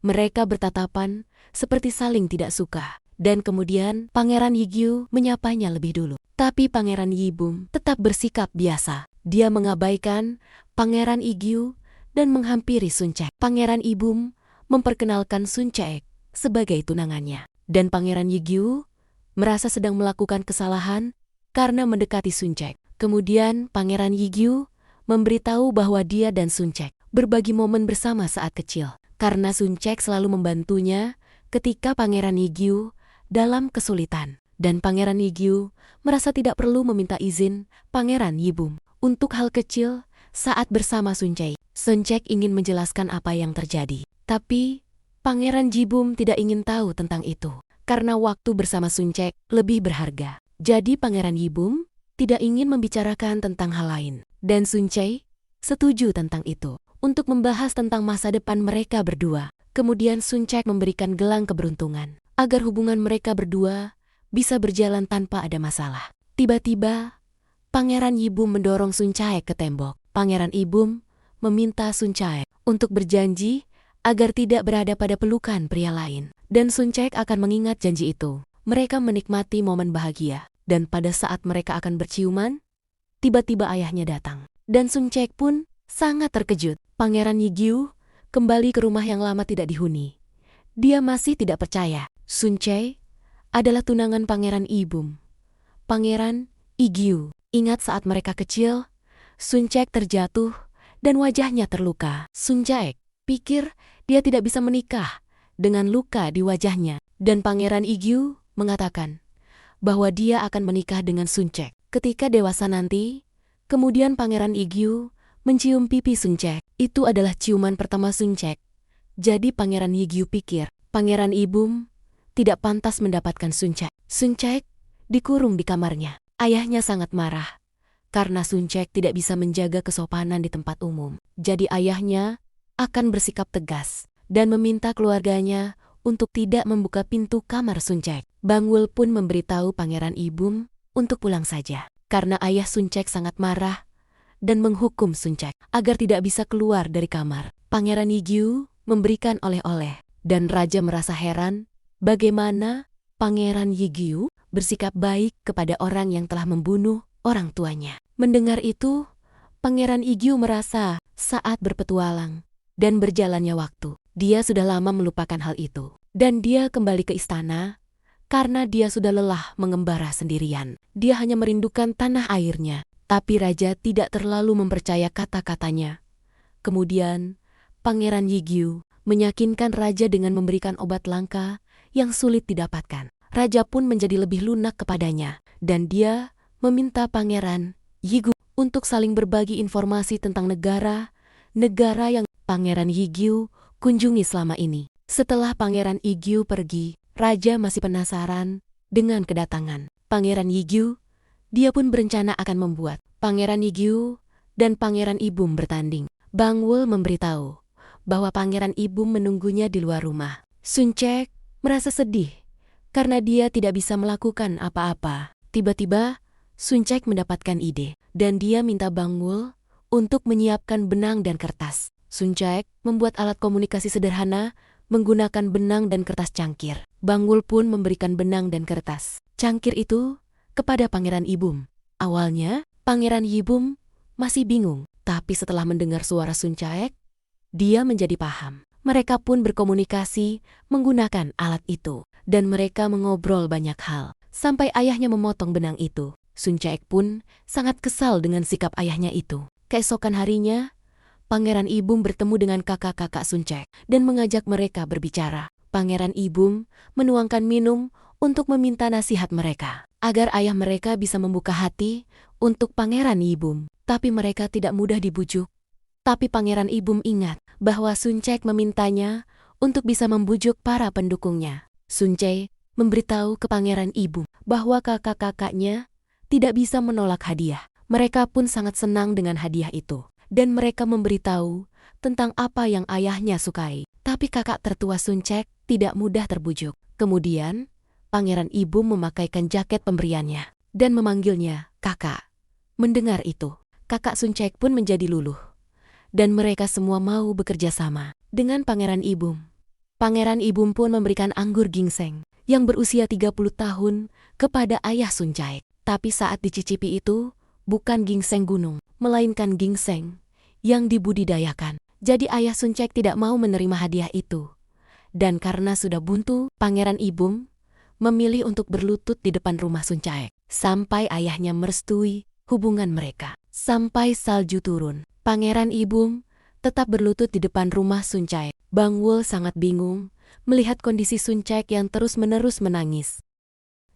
Mereka bertatapan seperti saling tidak suka. Dan kemudian Pangeran Yigyu menyapanya lebih dulu. Tapi Pangeran Yibum tetap bersikap biasa. Dia mengabaikan Pangeran Yigyu dan menghampiri Sun Caek. Pangeran Yibum memperkenalkan Sun Caek sebagai tunangannya. Dan Pangeran Yigyu merasa sedang melakukan kesalahan karena mendekati Sun Caek. Kemudian Pangeran Yigyu memberitahu bahwa dia dan Sun Caek berbagi momen bersama saat kecil. Karena Sun Caek selalu membantunya ketika Pangeran Yigyu dalam kesulitan. Dan Pangeran Yigyu merasa tidak perlu meminta izin Pangeran Yibum untuk hal kecil saat bersama Sun Caek. Sun Caek ingin menjelaskan apa yang terjadi. Tapi Pangeran Yibum tidak ingin tahu tentang itu. Karena waktu bersama Sun Caek lebih berharga. Jadi Pangeran Yibum tidak ingin membicarakan tentang hal lain. Dan Sun Caek setuju tentang itu. Untuk membahas tentang masa depan mereka berdua. Kemudian Sun Caek memberikan gelang keberuntungan agar hubungan mereka berdua bisa berjalan tanpa ada masalah. Tiba-tiba, Pangeran Yibum mendorong Sun Caek ke tembok. Pangeran Yibum meminta Sun Caek untuk berjanji agar tidak berada pada pelukan pria lain. Dan Sun Caek akan mengingat janji itu. Mereka menikmati momen bahagia. Dan pada saat mereka akan berciuman, tiba-tiba ayahnya datang. Dan Sun Caek pun sangat terkejut. Pangeran Yigyu kembali ke rumah yang lama tidak dihuni. Dia masih tidak percaya. Sun Caek adalah tunangan Pangeran Yibum. Pangeran Yigyu. Ingat saat mereka kecil, Sun Caek terjatuh dan wajahnya terluka. Sun Caek pikir dia tidak bisa menikah dengan luka di wajahnya. Dan Pangeran Yigyu mengatakan bahwa dia akan menikah dengan Sun Caek ketika dewasa nanti. Kemudian Pangeran Yigyu mencium pipi Sun Caek. Itu adalah ciuman pertama Sun Caek. Jadi Pangeran Yigyu pikir Pangeran Yibum tidak pantas mendapatkan Sun Caek. Sun Caek dikurung di kamarnya. Ayahnya sangat marah karena Sun Caek tidak bisa menjaga kesopanan di tempat umum. Jadi ayahnya akan bersikap tegas dan meminta keluarganya untuk tidak membuka pintu kamar Sun Caek. Bangwul pun memberitahu Pangeran Yibum untuk pulang saja karena ayah Sun Caek sangat marah dan menghukum Sun Caek agar tidak bisa keluar dari kamar. Pangeran Yigyu memberikan oleh-oleh dan raja merasa heran bagaimana Pangeran Yigyu bersikap baik kepada orang yang telah membunuh orang tuanya. Mendengar itu, Pangeran Yigyu merasa saat berpetualang dan berjalannya waktu. Dia sudah lama melupakan hal itu. Dan dia kembali ke istana karena dia sudah lelah mengembara sendirian. Dia hanya merindukan tanah airnya. Tapi raja tidak terlalu mempercaya kata-katanya. Kemudian, Pangeran Yigyu meyakinkan raja dengan memberikan obat langka yang sulit didapatkan. Raja pun menjadi lebih lunak kepadanya. Dan dia meminta Pangeran Yigyu untuk saling berbagi informasi tentang negara yang Pangeran Yigyu kunjungi selama ini. Setelah Pangeran Yigyu pergi, raja masih penasaran dengan kedatangan Pangeran Yigyu. Dia pun berencana akan membuat Pangeran Yigyu dan Pangeran Yibum bertanding. Bangwul memberitahu bahwa Pangeran Yibum menunggunya di luar rumah. Sun Caek merasa sedih karena dia tidak bisa melakukan apa-apa. Tiba-tiba Sun Caek mendapatkan ide dan dia minta Bangwul untuk menyiapkan benang dan kertas. Sun Caek membuat alat komunikasi sederhana menggunakan benang dan kertas cangkir. Bangwul pun memberikan benang dan kertas cangkir itu kepada Pangeran Yibum. Awalnya, Pangeran Yibum masih bingung, tapi setelah mendengar suara Sun Caek, dia menjadi paham. Mereka pun berkomunikasi menggunakan alat itu, dan mereka mengobrol banyak hal, sampai ayahnya memotong benang itu. Sun Caek pun sangat kesal dengan sikap ayahnya itu. Keesokan harinya, Pangeran Yibum bertemu dengan kakak-kakak Sun Caek dan mengajak mereka berbicara. Pangeran Yibum menuangkan minum untuk meminta nasihat mereka, agar ayah mereka bisa membuka hati untuk Pangeran Yibum. Tapi mereka tidak mudah dibujuk. Tapi Pangeran Yibum ingat bahwa Sun Caek memintanya untuk bisa membujuk para pendukungnya. Sun Caek memberitahu ke Pangeran Yibum bahwa kakak-kakaknya tidak bisa menolak hadiah. Mereka pun sangat senang dengan hadiah itu. Dan mereka memberitahu tentang apa yang ayahnya sukai. Tapi kakak tertua Sun Caek tidak mudah terbujuk. Kemudian, Pangeran Yibum memakaikan jaket pemberiannya dan memanggilnya kakak. Mendengar itu, kakak Sun Caek pun menjadi luluh. Dan mereka semua mau bekerja sama dengan Pangeran Yibum. Pangeran Ibum pun memberikan anggur ginseng yang berusia 30 tahun kepada ayah Sun Caek. Tapi saat dicicipi itu, bukan ginseng gunung, melainkan ginseng yang dibudidayakan. Jadi ayah Sun Caek tidak mau menerima hadiah itu. Dan karena sudah buntu, Pangeran Ibum memilih untuk berlutut di depan rumah Sun Caek. Sampai ayahnya merestui hubungan mereka. Sampai salju turun, Pangeran Ibum tetap berlutut di depan rumah Sun Caek. Bang Wul sangat bingung melihat kondisi Sun Caek yang terus-menerus menangis.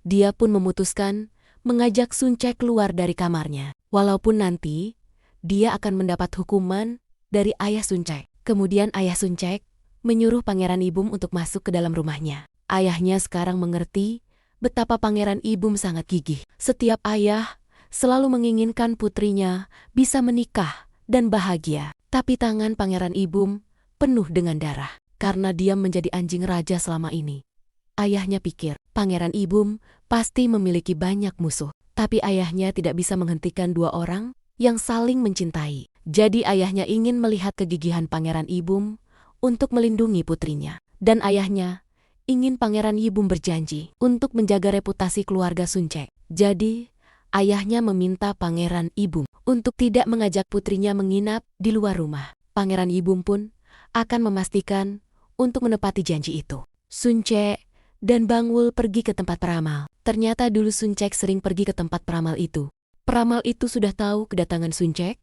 Dia pun memutuskan mengajak Sun Caek keluar dari kamarnya. Walaupun nanti dia akan mendapat hukuman dari ayah Sun Caek. Kemudian ayah Sun Caek menyuruh Pangeran Ibum untuk masuk ke dalam rumahnya. Ayahnya sekarang mengerti betapa Pangeran Ibum sangat gigih. Setiap ayah selalu menginginkan putrinya bisa menikah dan bahagia. Tapi tangan Pangeran Ibum penuh dengan darah karena dia menjadi anjing raja selama ini. Ayahnya pikir Pangeran Ibum pasti memiliki banyak musuh. Tapi ayahnya tidak bisa menghentikan dua orang yang saling mencintai. Jadi ayahnya ingin melihat kegigihan Pangeran Ibum untuk melindungi putrinya. Dan ayahnya ingin Pangeran Ibum berjanji untuk menjaga reputasi keluarga Sun Caek. Jadi ayahnya meminta Pangeran Ibum untuk tidak mengajak putrinya menginap di luar rumah. Pangeran Ibum pun akan memastikan untuk menepati janji itu. Sun Caek dan Bang Wul pergi ke tempat peramal. Ternyata dulu Sun Caek sering pergi ke tempat peramal itu. Peramal itu sudah tahu kedatangan Sun Caek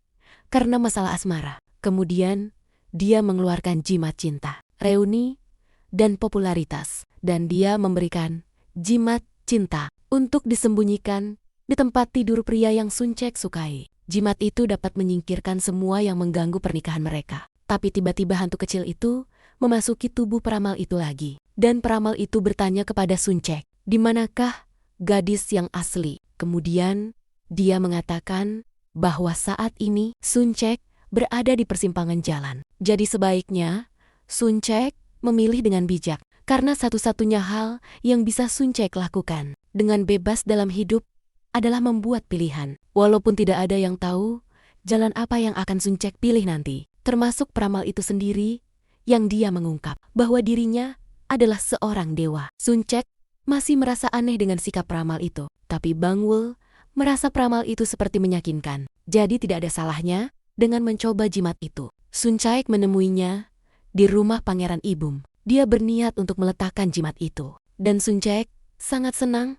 karena masalah asmara. Kemudian dia mengeluarkan jimat cinta, reuni, dan popularitas. Dan dia memberikan jimat cinta untuk disembunyikan di tempat tidur pria yang Sun Caek sukai. Jimat itu dapat menyingkirkan semua yang mengganggu pernikahan mereka. Tapi tiba-tiba hantu kecil itu memasuki tubuh peramal itu lagi. Dan peramal itu bertanya kepada Sun Caek, "Di manakah gadis yang asli?" Kemudian dia mengatakan bahwa saat ini Sun Caek berada di persimpangan jalan. Jadi sebaiknya Sun Caek memilih dengan bijak. Karena satu-satunya hal yang bisa Sun Caek lakukan dengan bebas dalam hidup adalah membuat pilihan. Walaupun tidak ada yang tahu jalan apa yang akan Sun Caek pilih nanti. Termasuk peramal itu sendiri yang dia mengungkap bahwa dirinya adalah seorang dewa. Sun Caek masih merasa aneh dengan sikap peramal itu. Tapi Bang Wul merasa peramal itu seperti meyakinkan. Jadi tidak ada salahnya dengan mencoba jimat itu. Sun Caek menemuinya di rumah Pangeran Ibum. Dia berniat untuk meletakkan jimat itu. Dan Sun Caek sangat senang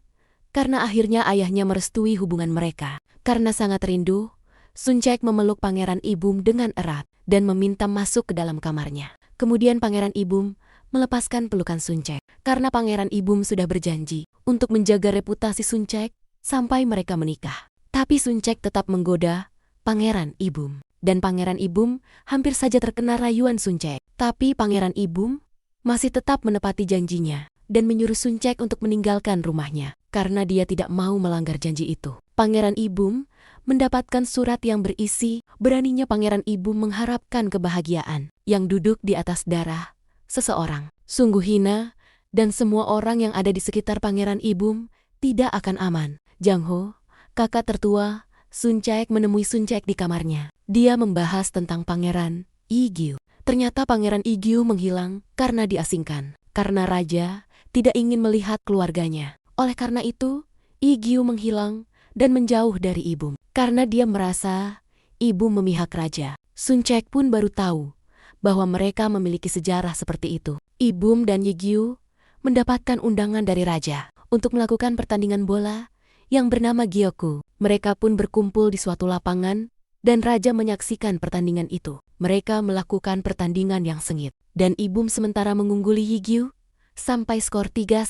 karena akhirnya ayahnya merestui hubungan mereka. Karena sangat rindu, Sun Caek memeluk Pangeran Ibum dengan erat dan meminta masuk ke dalam kamarnya. Kemudian Pangeran Ibum melepaskan pelukan Sun Caek karena Pangeran Ibum sudah berjanji untuk menjaga reputasi Sun Caek sampai mereka menikah. Tapi Sun Caek tetap menggoda Pangeran Ibum. Dan Pangeran Ibum hampir saja terkena rayuan Sun Caek. Tapi Pangeran Ibum masih tetap menepati janjinya dan menyuruh Sun Caek untuk meninggalkan rumahnya karena dia tidak mau melanggar janji itu. Pangeran Ibum mendapatkan surat yang berisi beraninya Pangeran Ibum mengharapkan kebahagiaan yang duduk di atas darah seseorang. Sungguh hina dan semua orang yang ada di sekitar Pangeran Ibum tidak akan aman. Jang Ho, kakak tertua Sun Caek, menemui Sun Caek di kamarnya. Dia membahas tentang Pangeran Igyu. Ternyata Pangeran Igyu menghilang karena diasingkan. Karena raja tidak ingin melihat keluarganya. Oleh karena itu, Igyu menghilang dan menjauh dari Ibum. Karena dia merasa Ibum memihak raja. Sun Caek pun baru tahu bahwa mereka memiliki sejarah seperti itu. Ibum dan Igyu mendapatkan undangan dari raja untuk melakukan pertandingan bola yang bernama Gyoku. Mereka pun berkumpul di suatu lapangan dan raja menyaksikan pertandingan itu. Mereka melakukan pertandingan yang sengit dan Ibum sementara mengungguli Igyu sampai skor 3-0.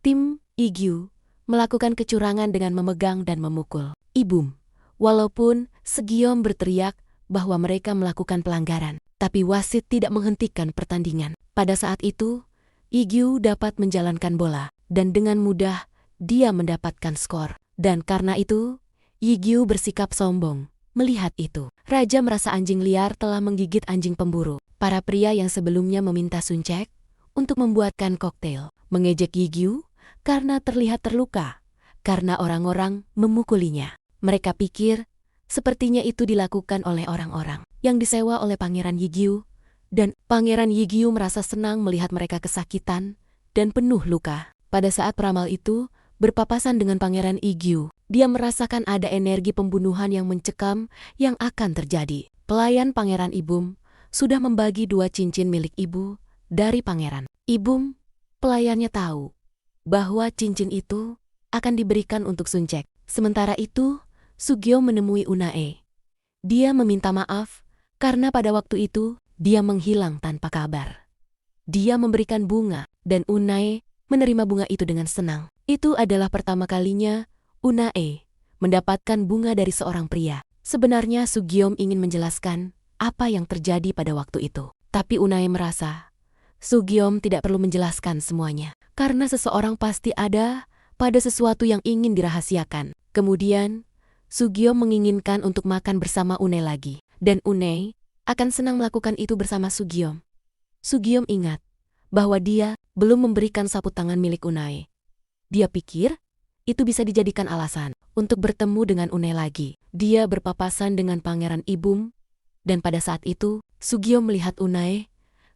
Tim Igyu melakukan kecurangan dengan memegang dan memukul Ibum. Walaupun Segiom berteriak bahwa mereka melakukan pelanggaran, tapi wasit tidak menghentikan pertandingan. Pada saat itu, Igyu dapat menjalankan bola dan dengan mudah dia mendapatkan skor. Dan karena itu, Igyu bersikap sombong. Melihat itu, raja merasa anjing liar telah menggigit anjing pemburu. Para pria yang sebelumnya meminta Sun Caek untuk membuatkan koktail mengejek Igyu karena terlihat terluka karena orang-orang memukulinya. Mereka pikir sepertinya itu dilakukan oleh orang-orang yang disewa oleh Pangeran Igyu dan Pangeran Yigyu merasa senang melihat mereka kesakitan dan penuh luka. Pada saat peramal itu berpapasan dengan Pangeran Yigyu, dia merasakan ada energi pembunuhan yang mencekam yang akan terjadi. Pelayan Pangeran Ibum sudah membagi 2 cincin milik ibu dari Pangeran Ibum. Pelayannya tahu bahwa cincin itu akan diberikan untuk Sun Cek. Sementara itu, Sugyo menemui Unae. Dia meminta maaf karena pada waktu itu dia menghilang tanpa kabar. Dia memberikan bunga dan Unae menerima bunga itu dengan senang. Itu adalah pertama kalinya Unae mendapatkan bunga dari seorang pria. Sebenarnya Sugyo ingin menjelaskan apa yang terjadi pada waktu itu. Tapi Unae merasa Sugyo tidak perlu menjelaskan semuanya. Karena seseorang pasti ada pada sesuatu yang ingin dirahasiakan. Kemudian, Sugyo menginginkan untuk makan bersama Unae lagi. Dan Unae akan senang melakukan itu bersama Sugyo. Sugyo ingat bahwa dia belum memberikan sapu tangan milik Unae. Dia pikir itu bisa dijadikan alasan untuk bertemu dengan Unae lagi. Dia berpapasan dengan Pangeran Ibum, dan pada saat itu Sugyo melihat Unae.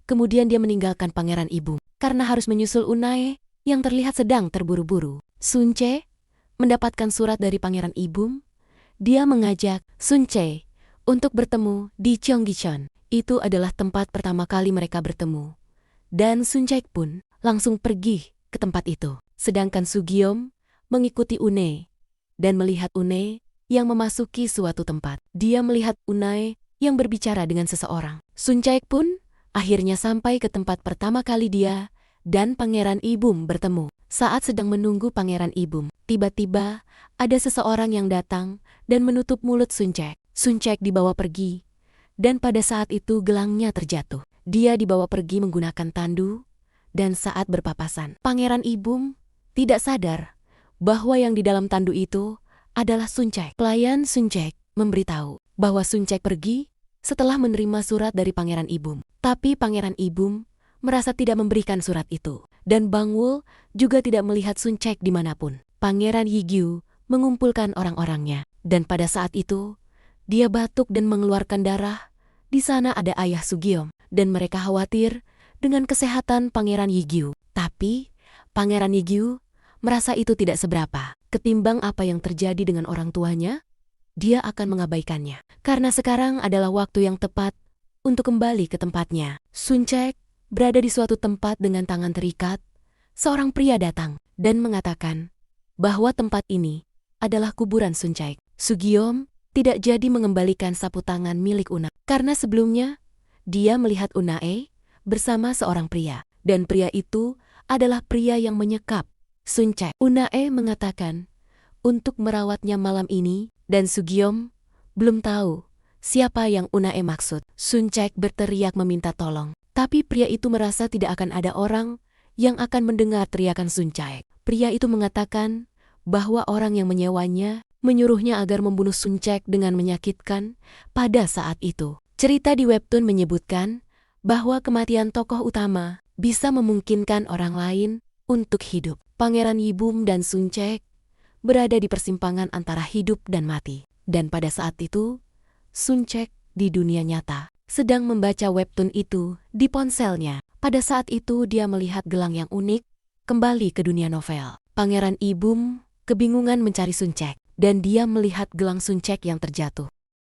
Kemudian dia meninggalkan Pangeran Ibum karena harus menyusul Unae yang terlihat sedang terburu-buru. Sun Ce mendapatkan surat dari Pangeran Ibum. Dia mengajak Sun Ce untuk bertemu di Cheonggicheon. Itu adalah tempat pertama kali mereka bertemu. Dan Sun Ce pun langsung pergi ke tempat itu. Sedangkan Sugyo mengikuti Unae dan melihat Unae yang memasuki suatu tempat. Dia melihat Unae yang berbicara dengan seseorang. Sun Ce pun akhirnya sampai ke tempat pertama kali dia dan Pangeran Ibum bertemu. Saat sedang menunggu Pangeran Ibum, tiba-tiba ada seseorang yang datang dan menutup mulut Sun Ce. Sun Ce dibawa pergi, dan pada saat itu gelangnya terjatuh. Dia dibawa pergi menggunakan tandu, dan saat berpapasan, Pangeran Ibum tidak sadar bahwa yang di dalam tandu itu adalah Sun Ce. Pelayan Sun Ce memberitahu bahwa Sun Ce pergi setelah menerima surat dari Pangeran Ibum. Tapi Pangeran Ibum merasa tidak memberikan surat itu. Dan Bang Wul juga tidak melihat Sun Ce dimanapun. Pangeran Yigyu mengumpulkan orang-orangnya. Dan pada saat itu, dia batuk dan mengeluarkan darah. Di sana ada ayah Sugyo. Dan mereka khawatir dengan kesehatan Pangeran Yigyu. Tapi Pangeran Yigyu merasa itu tidak seberapa. Ketimbang apa yang terjadi dengan orang tuanya, dia akan mengabaikannya. Karena sekarang adalah waktu yang tepat untuk kembali ke tempatnya. Sun Ce berada di suatu tempat dengan tangan terikat. Seorang pria datang dan mengatakan bahwa tempat ini adalah kuburan Sun Ce. Sugyo tidak jadi mengembalikan sapu tangan milik Unae karena sebelumnya dia melihat Unae bersama seorang pria, dan pria itu adalah pria yang menyekap Sun Ce. Unae mengatakan untuk merawatnya malam ini, dan Sugyo belum tahu siapa yang Unae maksud. Sun Ce berteriak meminta tolong. Tapi pria itu merasa tidak akan ada orang yang akan mendengar teriakan Sun Ce. Pria itu mengatakan bahwa orang yang menyewanya menyuruhnya agar membunuh Sun Ce dengan menyakitkan pada saat itu. Cerita di webtoon menyebutkan bahwa kematian tokoh utama bisa memungkinkan orang lain untuk hidup. Pangeran Yibum dan Sun Ce berada di persimpangan antara hidup dan mati. Dan pada saat itu, Sun Ce di dunia nyata sedang membaca webtoon itu di ponselnya. Pada saat itu dia melihat gelang yang unik kembali ke dunia novel. Pangeran Ibum kebingungan mencari Sun Ce, dan dia melihat gelang Sun Ce yang terjatuh.